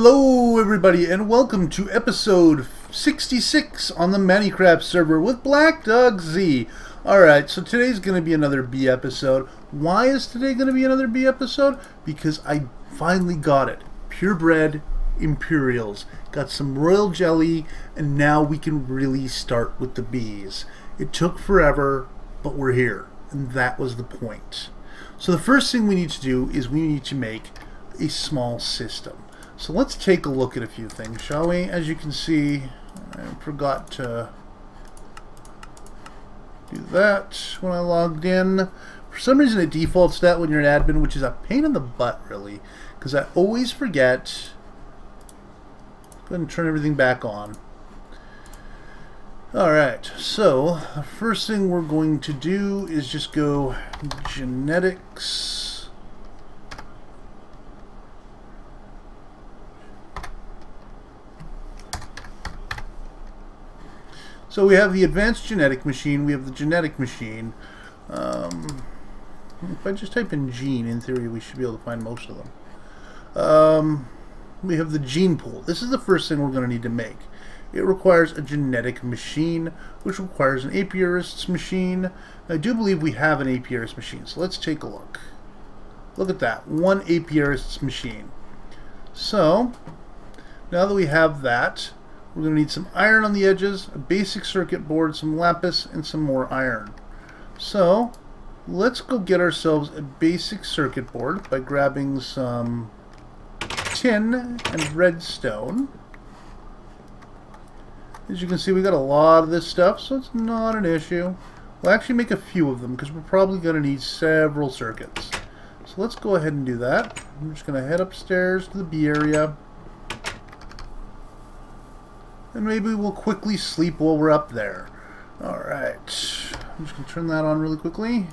Hello everybody and welcome to episode 66 on the ManniCraft server with Black Dog Z. Alright, so today's going to be another B episode. Why is today going to be another B episode? Because I finally got it. Purebred Imperials. Got some royal jelly and now we can really start with the bees. It took forever, but we're here. And that was the point. So the first thing we need to do is we need to make a small system. So let's take a look at a few things, shall we? As you can see, I forgot to do that when I logged in. For some reason it defaults that when you're an admin, which is a pain in the butt, really, because I always forget. Go ahead and turn everything back on. Alright, so the first thing we're going to do is just go genetics. So we have the advanced genetic machine, we have the genetic machine. If I just type in gene, in theory we should be able to find most of them. We have the gene pool. This is the first thing we're going to need to make. It requires a genetic machine, which requires an apiarist's machine. I do believe we have an apiarist machine, so let's take a look. Look at that, one apiarist's machine. So, now that we have that, we're going to need some iron on the edges, a basic circuit board, some lapis, and some more iron. So, let's go get ourselves a basic circuit board by grabbing some tin and redstone. As you can see, we got a lot of this stuff, so it's not an issue. We'll actually make a few of them because we're probably going to need several circuits. So let's go ahead and do that. I'm just going to head upstairs to the bee area. And maybe we'll quickly sleep while we're up there. Alright. I'm just going to turn that on really quickly.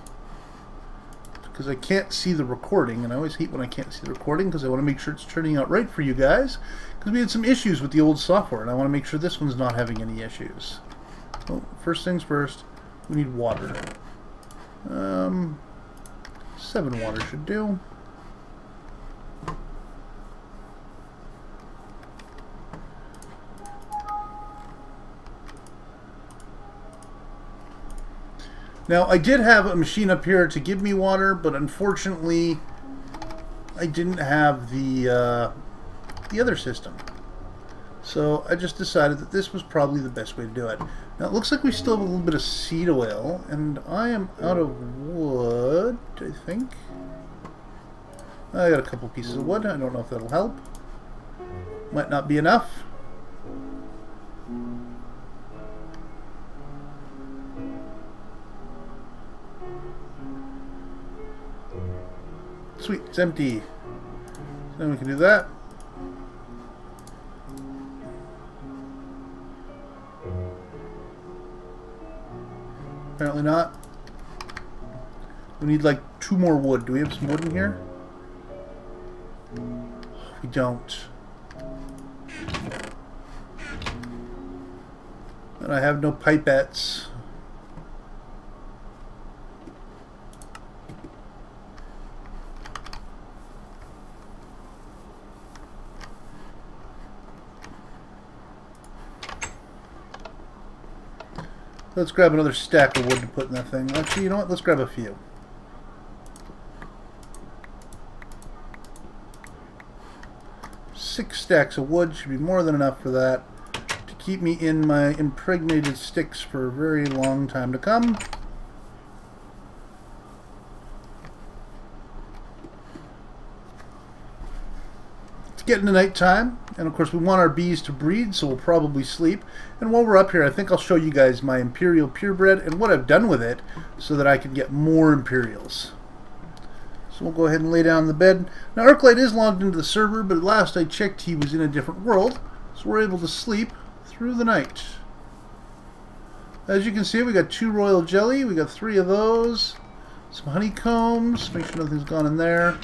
Because I can't see the recording. And I always hate when I can't see the recording because I want to make sure it's turning out right for you guys. Because we had some issues with the old software. And I want to make sure this one's not having any issues. Oh, first things first. We need water. 7 water should do. Now, I did have a machine up here to give me water, but unfortunately, I didn't have the other system. So I just decided that this was probably the best way to do it. Now, it looks like we still have a little bit of seed oil, and I am out of wood, I think. I got a couple pieces of wood. I don't know if that'll help. Might not be enough. Sweet, it's empty. So then we can do that. Apparently not. We need like 2 more wood. Do we have some wood in here? We don't. And I have no pipettes. Let's grab another stack of wood to put in that thing. Actually, you know what? Let's grab a few. Six stacks of wood should be more than enough for that to keep me in my impregnated sticks for a very long time to come. Getting to night time, and of course we want our bees to breed, so we'll probably sleep. And while we're up here, I think I'll show you guys my Imperial Purebred and what I've done with it so that I can get more Imperials. So we'll go ahead and lay down in the bed. Now Arclight is logged into the server, but at last I checked he was in a different world, so we're able to sleep through the night. As you can see, we got 2 royal jelly, we got 3 of those, some honeycombs, make sure nothing's gone in there.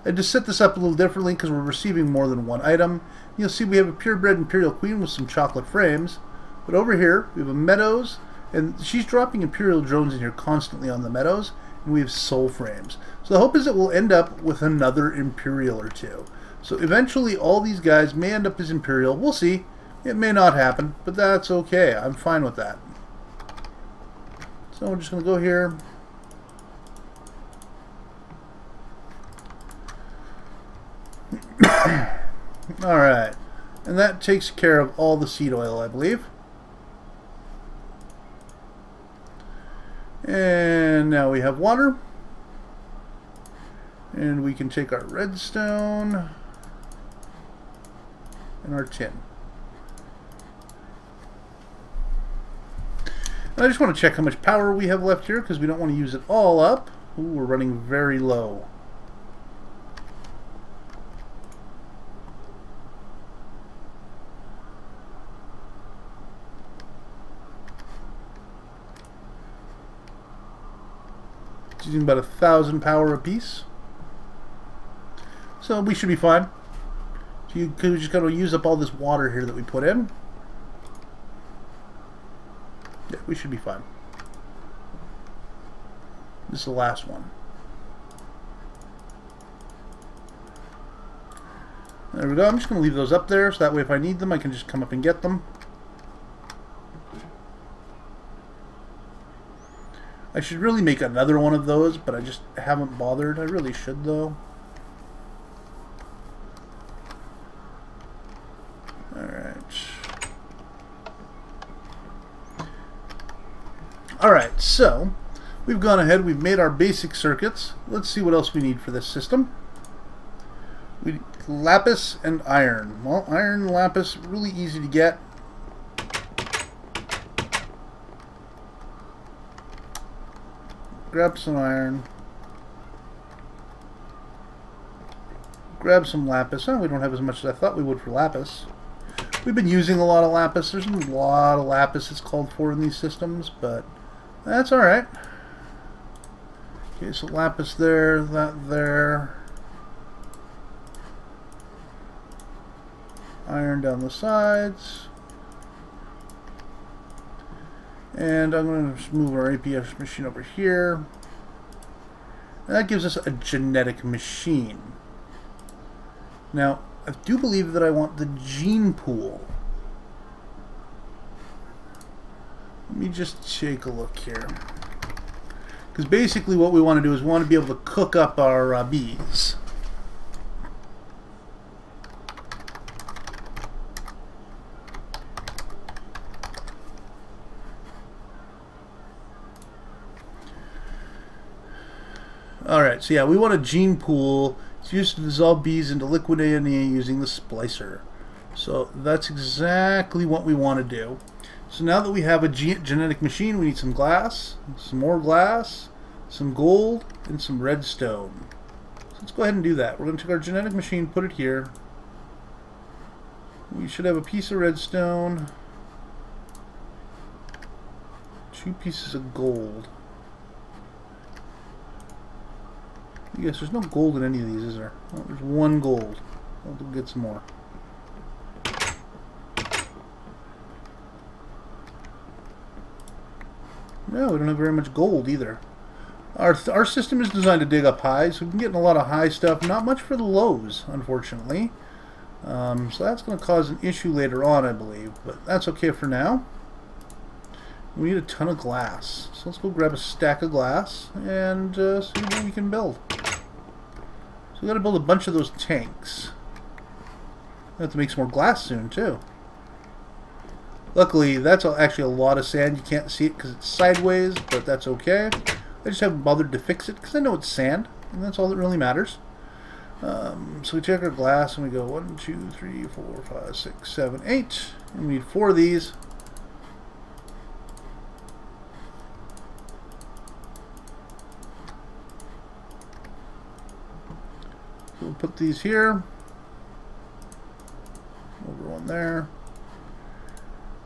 I just set this up a little differently because we're receiving more than 1 item. You'll see we have a purebred Imperial Queen with some chocolate frames. But over here, we have a Meadows, and she's dropping Imperial drones in here constantly on the Meadows, and we have soul frames. So the hope is that we'll end up with another Imperial or 2. So eventually all these guys may end up as Imperial. We'll see. It may not happen, but that's okay. I'm fine with that. So we're just going to go here. Alright. And that takes care of all the seed oil, I believe. And now we have water. And we can take our redstone and our tin. And I just want to check how much power we have left here because we don't want to use it all up. Ooh, we're running very low. It's using about 1,000 power apiece. So we should be fine. So you just got to use up all this water here that we put in. Yeah, we should be fine. This is the last one. There we go. I'm just going to leave those up there so that way if I need them I can just come up and get them. I should really make another one of those, but I just haven't bothered. I really should though. Alright, so we've gone ahead, we've made our basic circuits. Let's see what else we need for this system. We need lapis and iron. Well, iron and lapis, really easy to get. Grab some iron. Grab some lapis. Oh, we don't have as much as I thought we would for lapis. We've been using a lot of lapis. There's a lot of lapis that's called for in these systems, but that's alright. Okay, so lapis there, that there. Iron down the sides. And I'm going to just move our APS machine over here. And that gives us a genetic machine. Now, I do believe that I want the gene pool. Let me just take a look here. Because basically what we want to do is we want to be able to cook up our bees. Alright, so yeah, we want a gene pool. It's used to dissolve bees into liquid DNA using the splicer. So that's exactly what we want to do. So now that we have a genetic machine, we need some glass, some more glass, some gold, and some redstone. So let's go ahead and do that. We're going to take our genetic machine, put it here. We should have a piece of redstone, 2 pieces of gold. Yes, there's no gold in any of these, is there? Oh, there's 1 gold. I'll get some more. No, we don't have very much gold either. Our system is designed to dig up high, so we've been getting a lot of high stuff. Not much for the lows, unfortunately. So that's going to cause an issue later on, I believe. But that's okay for now. We need a ton of glass. So let's go grab a stack of glass and see what we can build. So we've got to build a bunch of those tanks. We have to make some more glass soon, too. Luckily, that's actually a lot of sand. You can't see it because it's sideways, but that's okay. I just haven't bothered to fix it because I know it's sand, and that's all that really matters. So we take our glass and we go 1, 2, 3, 4, 5, 6, 7, 8. And we need 4 of these. So we'll put these here. Over one there.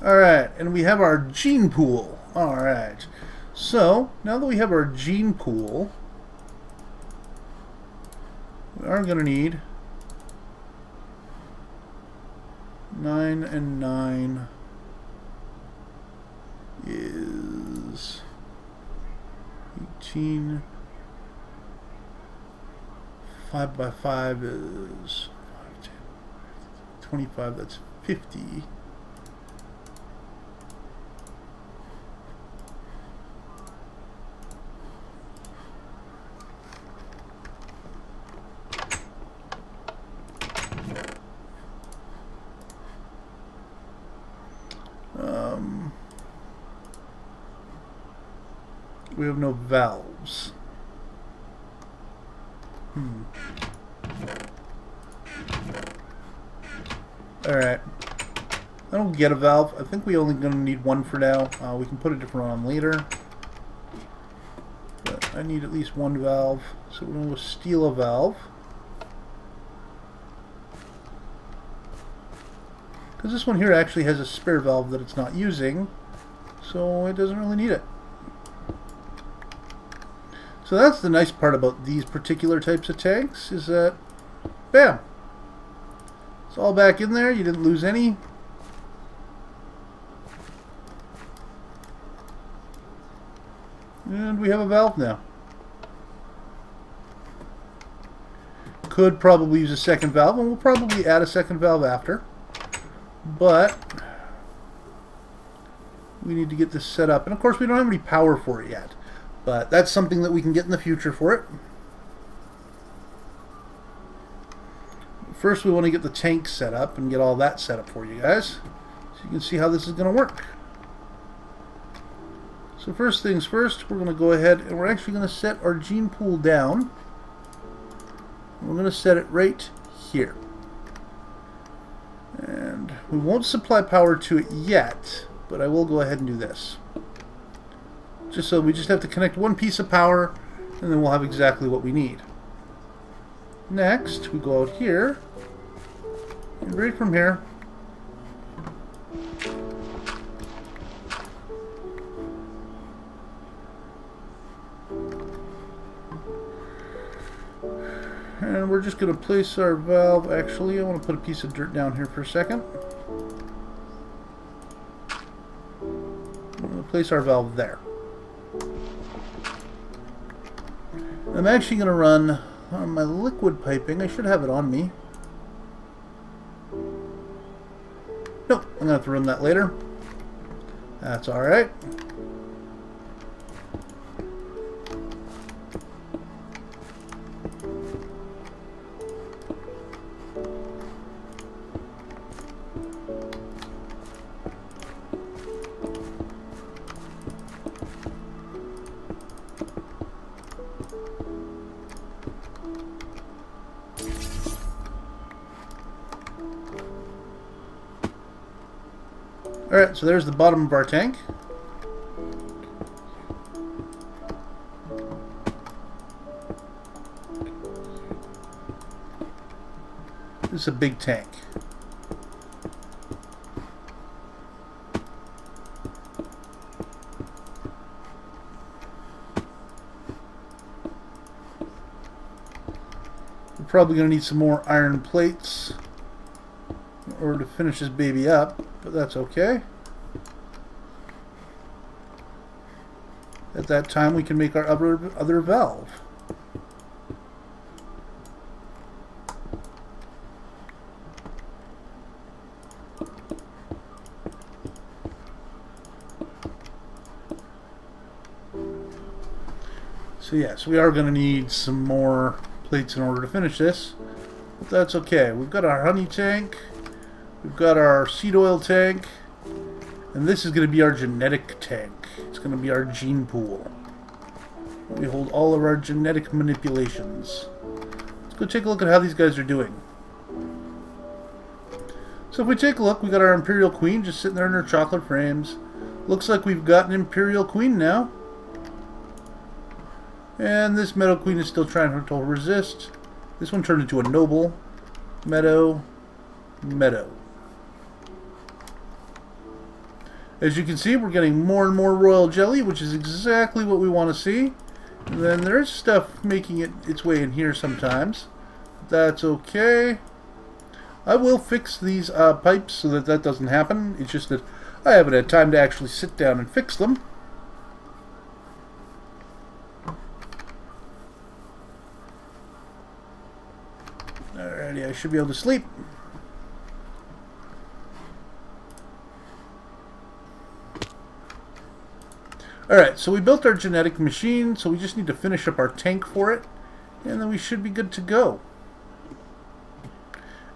Alright, and we have our gene pool. Alright, so now that we have our gene pool, we are going to need 9 and 9 is 18. 5 by 5 is 25, that's 50. We have no valves. Alright. I don't get a valve. I think we only going to need one for now. We can put a different one on later. But I need at least one valve. So we're going to steal a valve. Because this one here actually has a spare valve that it's not using. So it doesn't really need it. So that's the nice part about these particular types of tanks, is that, bam, it's all back in there, you didn't lose any. And we have a valve now. Could probably use a second valve, and we'll probably add a second valve after. But we need to get this set up. And of course we don't have any power for it yet. But that's something that we can get in the future for it. First we want to get the tank set up and get all that set up for you guys. So you can see how this is going to work. So first things first, we're going to go ahead and we're actually going to set our gene pool down. We're going to set it right here. And we won't supply power to it yet, but I will go ahead and do this. Just so we just have to connect one piece of power, and then we'll have exactly what we need. Next, we go out here, and right from here, and we're just going to place our valve. Actually, I want to put a piece of dirt down here for a second. I'm going to place our valve there. I'm actually going to run on my liquid piping. I should have it on me. Nope, I'm going to have to run that later. That's alright. Alright, so there's the bottom of our tank. This is a big tank. We're probably going to need some more iron plates in order to finish this baby up. But that's okay. At that time we can make our other valve. So yes, we are going to need some more plates in order to finish this. But that's okay. We've got our honey tank. We've got our seed oil tank, and this is going to be our genetic tank. It's going to be our gene pool. We hold all of our genetic manipulations. Let's go take a look at how these guys are doing. So if we take a look, we got our Imperial Queen just sitting there in her chocolate frames. Looks like we've got an Imperial Queen now. And this Meadow Queen is still trying to resist. This one turned into a Noble. Meadow. Meadow. As you can see, we're getting more and more royal jelly, which is exactly what we want to see. And then there's stuff making its way in here sometimes. That's okay. I will fix these pipes so that that doesn't happen. It's just that I haven't had time to actually sit down and fix them. Alrighty, I should be able to sleep. Alright, so we built our genetic machine, so we just need to finish up our tank for it, and then we should be good to go.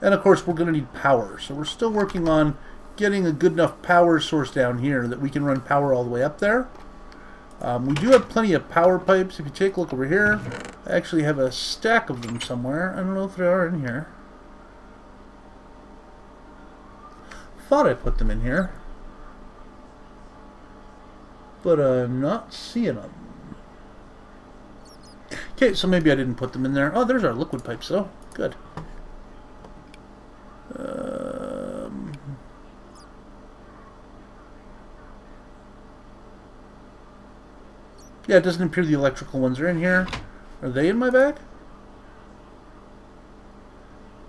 And of course we're going to need power, so we're still working on getting a good enough power source down here that we can run power all the way up there. We do have plenty of power pipes. If you take a look over here, I actually have a stack of them somewhere. I don't know if they are in here. Thought I put them in here, but I'm not seeing them. Okay, so maybe I didn't put them in there. Oh, there's our liquid pipes though. Good. Yeah, it doesn't appear the electrical ones are in here. Are they in my bag?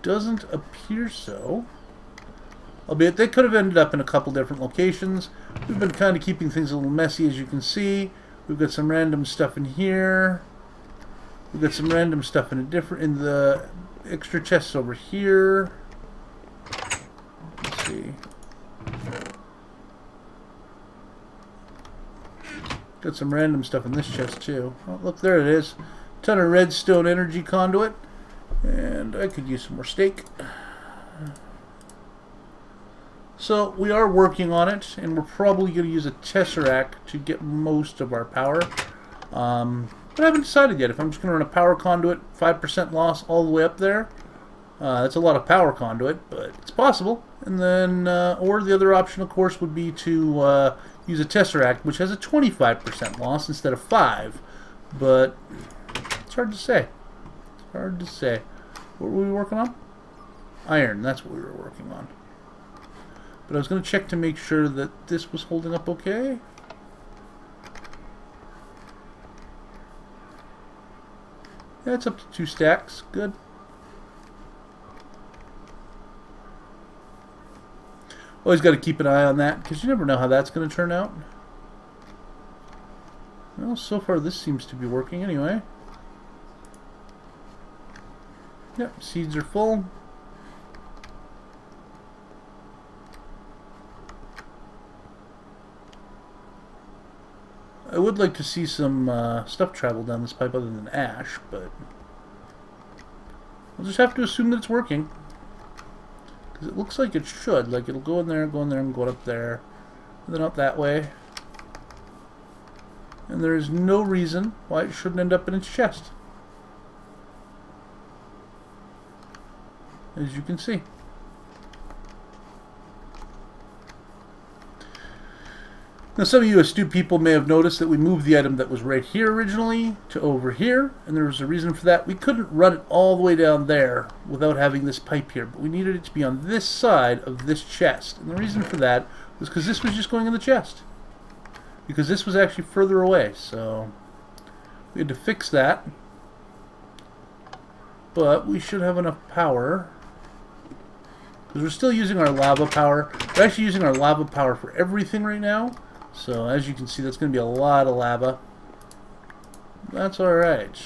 Doesn't appear so. Albeit they could have ended up in a couple different locations. We've been kind of keeping things a little messy, as you can see. We've got some random stuff in here. We've got some random stuff in the extra chests over here. Let's see. Got some random stuff in this chest too. Oh, look, there it is. Ton of redstone energy conduit. And I could use some more steak. So we are working on it, and we're probably going to use a tesseract to get most of our power. But I haven't decided yet if I'm just going to run a power conduit, 5% loss all the way up there. That's a lot of power conduit, but it's possible. And then, or the other option, of course, would be to use a tesseract, which has a 25% loss instead of 5. But it's hard to say. It's hard to say. What were we working on? Iron. That's what we were working on. But I was going to check to make sure that this was holding up okay. Yeah, it's up to 2 stacks. Good. Always got to keep an eye on that, because you never know how that's going to turn out. Well, so far this seems to be working anyway. Yep, seeds are full. I would like to see some stuff travel down this pipe other than ash, but we'll just have to assume that it's working. Because it looks like it should. Like, it'll go in there, and go up there, and then up that way. And there is no reason why it shouldn't end up in its chest. As you can see. Now, some of you astute people may have noticed that we moved the item that was right here originally to over here, and there was a reason for that. We couldn't run it all the way down there without having this pipe here, but we needed it to be on this side of this chest. And the reason for that was because this was just going in the chest. Because this was actually further away, so we had to fix that. But we should have enough power. Because we're still using our lava power. We're actually using our lava power for everything right now. So, as you can see, that's going to be a lot of lava. That's alright.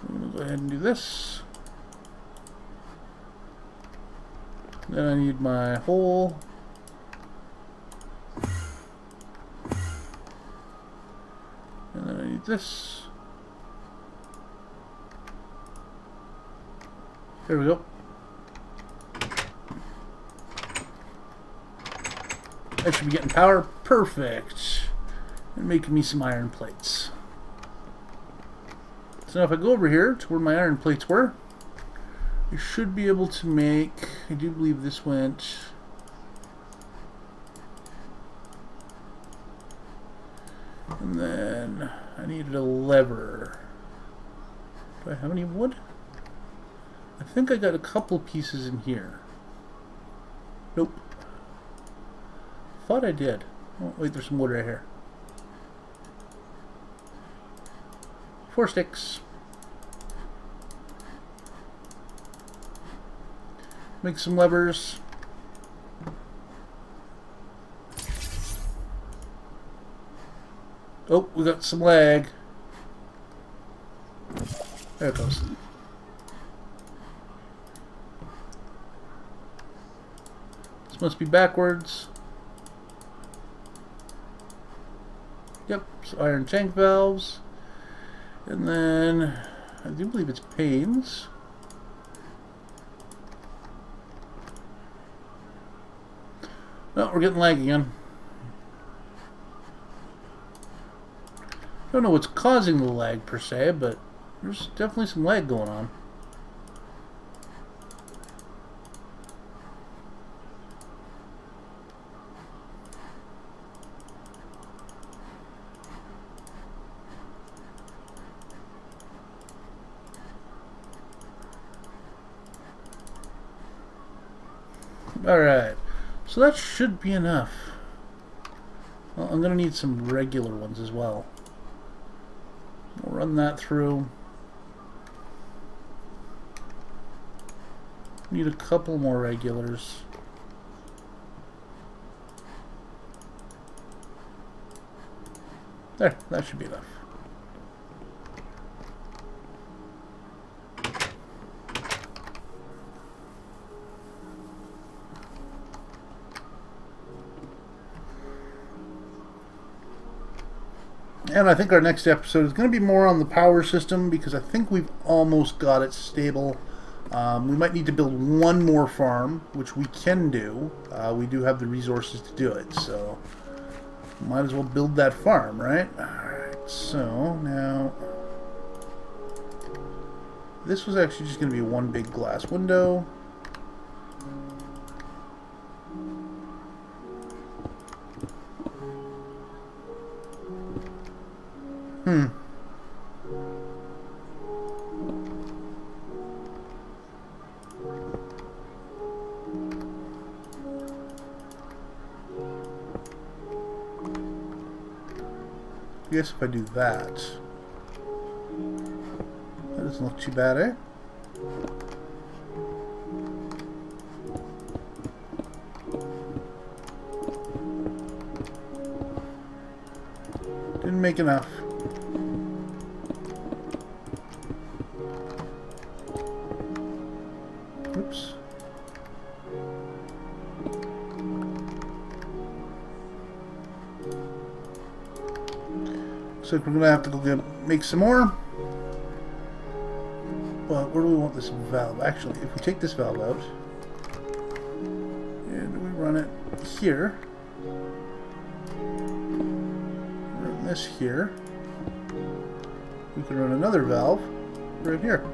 I'm going to go ahead and do this. Then I need my hole. And then I need this. There we go. I should be getting power. Perfect. And making me some iron plates. So now if I go over here to where my iron plates were, I should be able to make, I do believe this went, and then I needed a lever. Do I have any wood? I think I got a couple pieces in here. Nope. Thought I did. Oh, wait, there's some wood right here. 4 sticks. Make some levers. Oh, we got some lag. There it goes. This must be backwards. Yep, so iron tank valves. And then I do believe it's panes. Oh, we're getting lag again. Don't know what's causing the lag per se, but there's definitely some lag going on. Alright, so that should be enough. Well, I'm going to need some regular ones as well. We'll run that through. Need a couple more regulars. There, that should be enough. And I think our next episode is going to be more on the power system, because I think we've almost got it stable. We might need to build one more farm, which we can do. We do have the resources to do it, so might as well build that farm, right? Alright, so now this was actually just going to be one big glass window. I guess if I do that, that doesn't look too bad, eh? Didn't make enough. Oops. Looks like we're gonna have to go make some more. But where do we want this valve? Actually, if we take this valve out and we run it here, run this here, we can run another valve right here.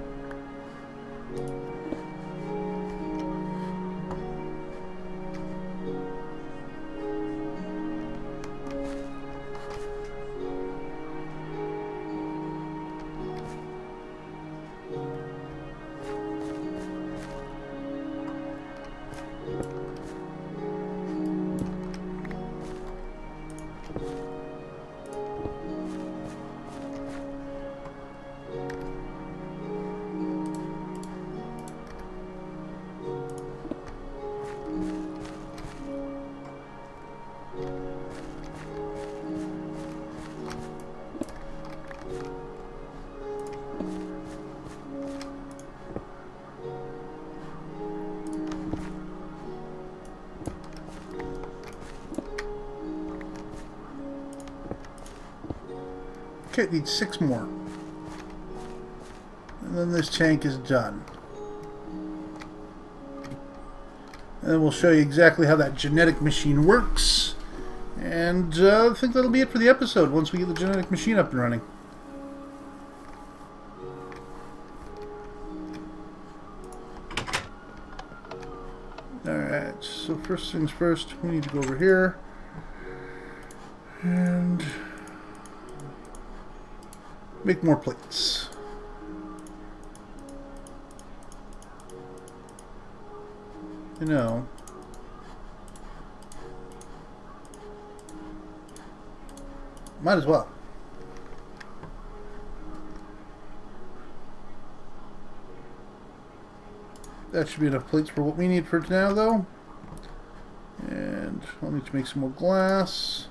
Okay, it needs 6 more. And then this tank is done. And then we'll show you exactly how that genetic machine works. And I think that'll be it for the episode once we get the genetic machine up and running. Alright, so first things first, we need to go over here. And make more plates. You know, might as well. That should be enough plates for what we need for now, though. And I'll need to make some more glass.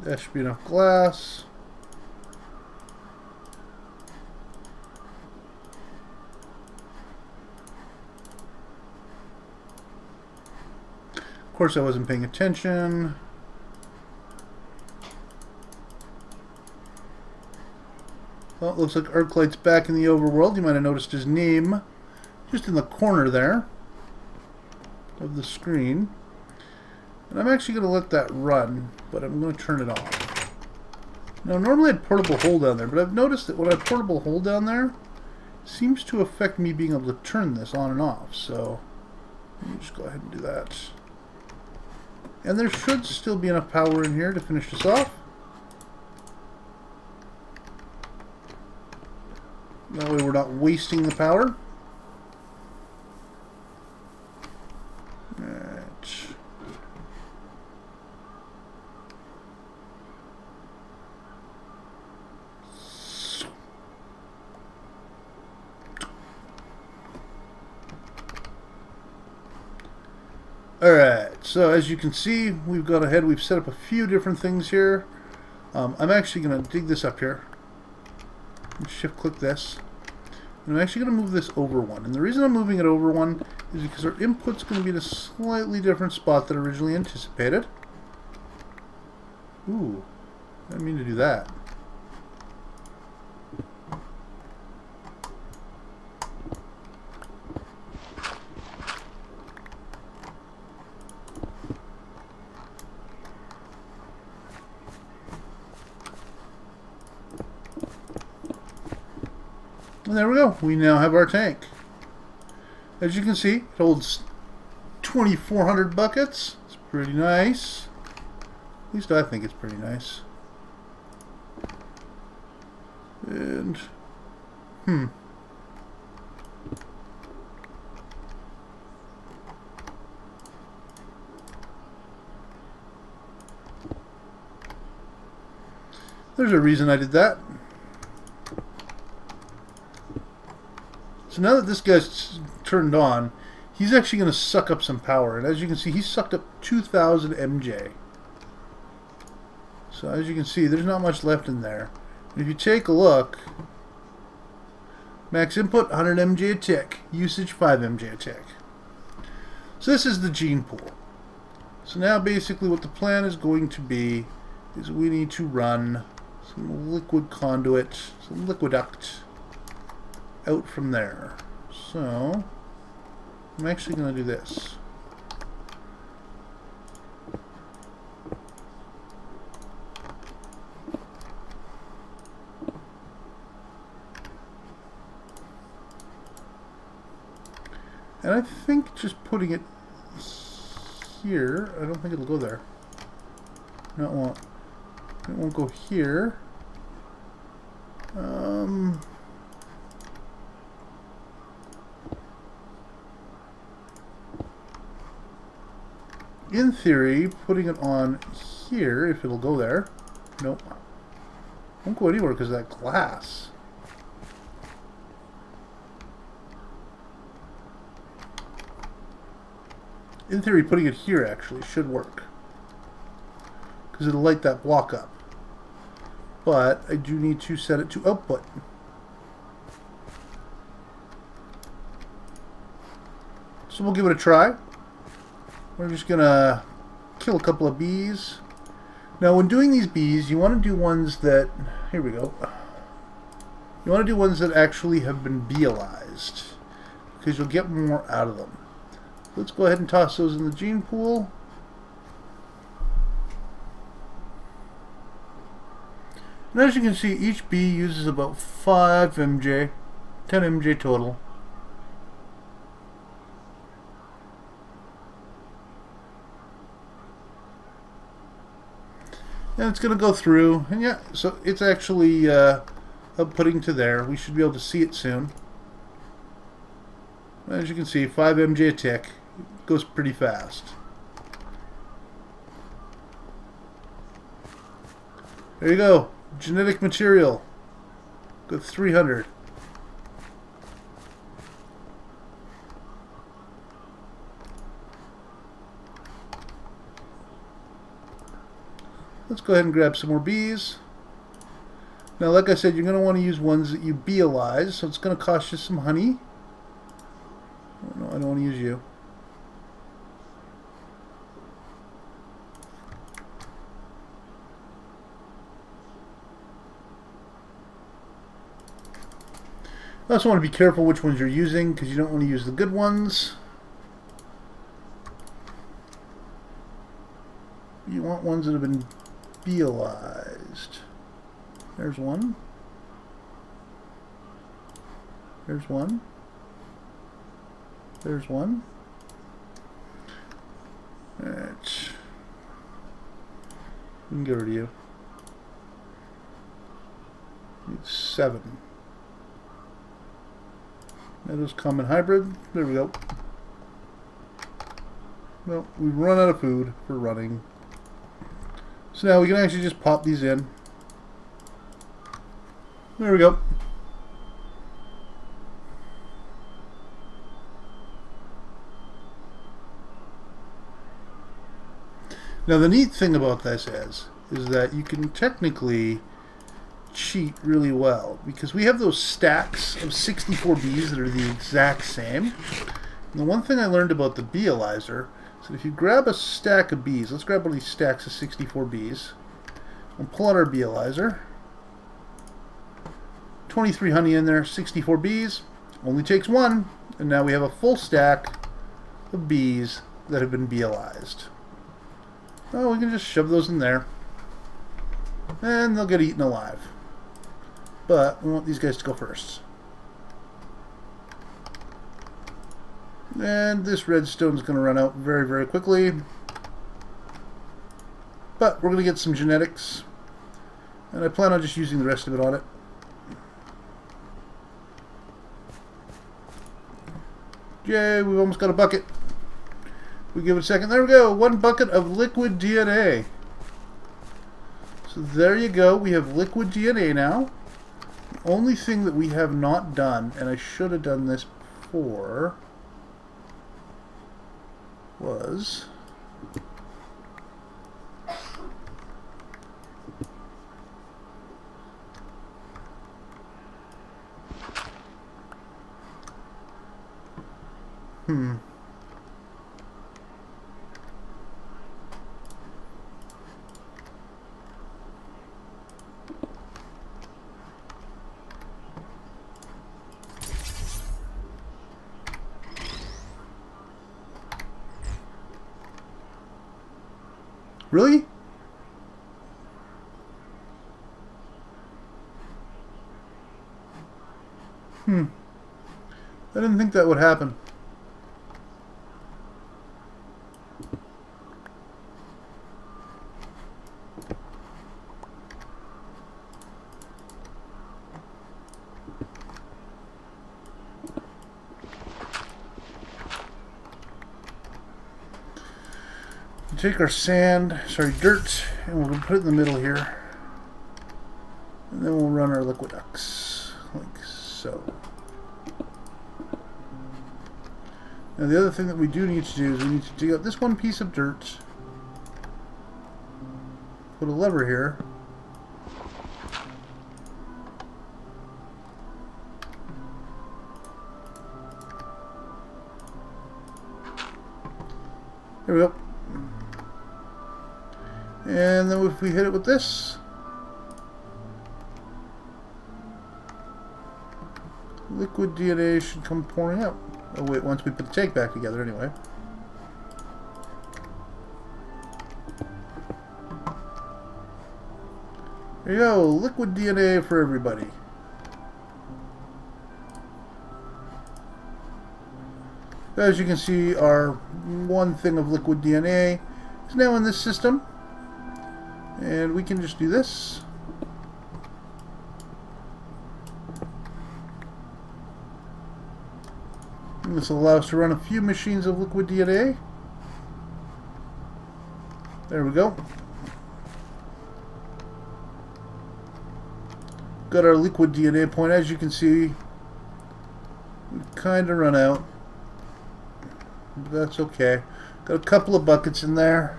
That should be enough glass. course, I wasn't paying attention. Well, it looks like Arclight's back in the overworld. You might have noticed his name just in the corner there of the screen. And I'm actually going to let that run, but I'm going to turn it off. Now, normally I'd portable hold down there, but I've noticed that when I portable hold down there, it seems to affect me being able to turn this on and off. So, let me just go ahead and do that. And there should still be enough power in here to finish this off. That way we're not wasting the power. Alright. Alright, so as you can see, we've gone ahead, we've set up a few different things here. I'm actually going to dig this up here. Shift click this. And I'm actually going to move this over one. And the reason I'm moving it over one is because our input's going to be in a slightly different spot than originally anticipated. Ooh, I didn't mean to do that. And there we go. We now have our tank. As you can see, it holds 2,400 buckets. It's pretty nice. At least I think it's pretty nice. And, there's a reason I did that. So now that this guy's turned on, he's actually going to suck up some power. And as you can see, he's sucked up 2,000 MJ. So as you can see, there's not much left in there. And if you take a look, max input 100 MJ a tick, usage 5 MJ a tick. So this is the gene pool. So now basically what the plan is going to be is we need to run some liquid conduit, some liquiduct out from there. So I'm actually going to do this. And I think just putting it here, I don't think it'll go there. No, it won't. It won't go here. In theory, putting it on here, if it'll go there. Nope. Won't go anywhere because of that glass. In theory, putting it here actually should work, because it'll light that block up. But I do need to set it to output. So we'll give it a try. We're just going to kill a couple of bees. Now when doing these bees, you want to do ones that, here we go, you want to do ones that actually have been beealized, because you'll get more out of them. Let's go ahead and toss those in the gene pool. And as you can see, each bee uses about 5 MJ, 10 MJ total. And it's going to go through, and yeah, so it's actually outputting to there. We should be able to see it soon. As you can see, 5 MJ a tick. It goes pretty fast. There you go. Genetic material. Go 300. Let's go ahead and grab some more bees. Now, like I said, you're going to want to use ones that you beealize, so it's going to cost you some honey. Oh, no, I don't want to use you. I also want to be careful which ones you're using, because you don't want to use the good ones. You want ones that have been realized. There's one. There's one. There's one. Alright. We can get rid of you. Need 7. Meadows common hybrid. There we go. Well, we've run out of food for running. So now we can actually just pop these in. There we go. Now the neat thing about this is that you can technically cheat really well, because we have those stacks of 64 bees that are the exact same. And the one thing I learned about the beealyzer is that if you grab a stack of bees, let's grab one of these stacks of 64 bees, and pull out our beealyzer. 23 honey in there, 64 bees, only takes 1, and now we have a full stack of bees that have been beealized. Oh, we can just shove those in there, and they'll get eaten alive. But we want these guys to go first. And this redstone is going to run out very, very quickly. But we're going to get some genetics, and I plan on just using the rest of it on it. Yay, we've almost got a bucket. We give it a second. There we go. 1 bucket of liquid DNA. So there you go. We have liquid DNA now. The only thing that we have not done, and I should have done this before, was Really? I didn't think that would happen. Take our dirt, and we're going to put it in the middle here. And then we'll run our liquid ducts, like so. Now the other thing that we do need to do is we need to dig out this one piece of dirt, put a lever here, there we go. And then if we hit it with this, liquid DNA should come pouring out. Oh wait, once we put the tank back together anyway. There you go, liquid DNA for everybody. As you can see, our one thing of liquid DNA is now in this system. And we can just do this. And this will allow us to run a few machines of liquid DNA. There we go. Got our liquid DNA point. As you can see, we've kind of run out. But that's okay. Got a couple of buckets in there.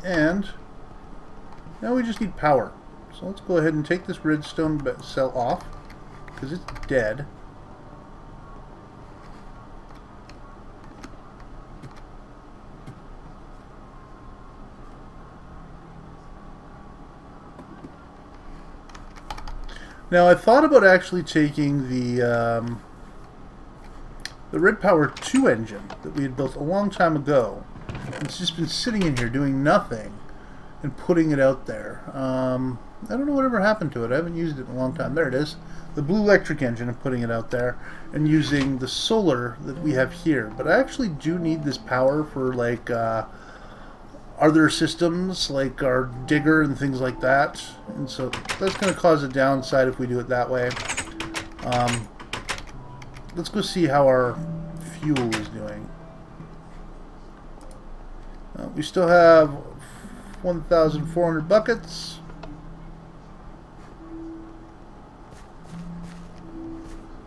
And now we just need power. So let's go ahead and take this redstone cell off, because it's dead. Now I thought about actually taking the RedPower 2 engine that we had built a long time ago. It's just been sitting in here doing nothing and putting it out there. I don't know whatever happened to it. I haven't used it in a long time. There it is. The blue electric engine and putting it out there and using the solar that we have here. But I actually do need this power for like other systems like our digger and things like that. And so that's going to cause a downside if we do it that way. Let's go see how our fuel is doing. We still have 1,400 buckets.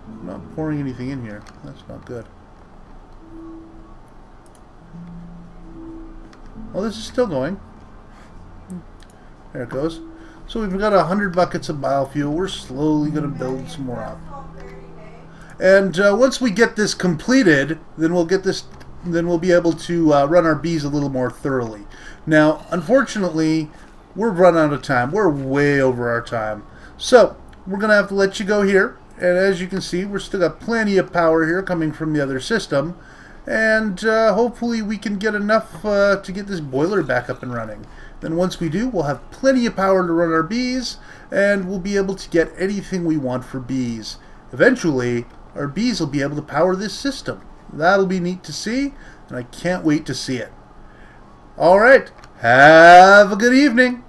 I'm not pouring anything in here. That's not good. Well, this is still going. There it goes. So we've got 100 buckets of biofuel. We're slowly going to build some more up. And once we get this completed, then we'll get this. Then we'll be able to run our bees a little more thoroughly. Now, unfortunately, we're run out of time. We're way over our time. So, we're going to have to let you go here. And as you can see, we've still got plenty of power here coming from the other system. And hopefully we can get enough to get this boiler back up and running. Then once we do, we'll have plenty of power to run our bees. And we'll be able to get anything we want for bees. Eventually, our bees will be able to power this system. That'll be neat to see, and I can't wait to see it. Alright, have a good evening.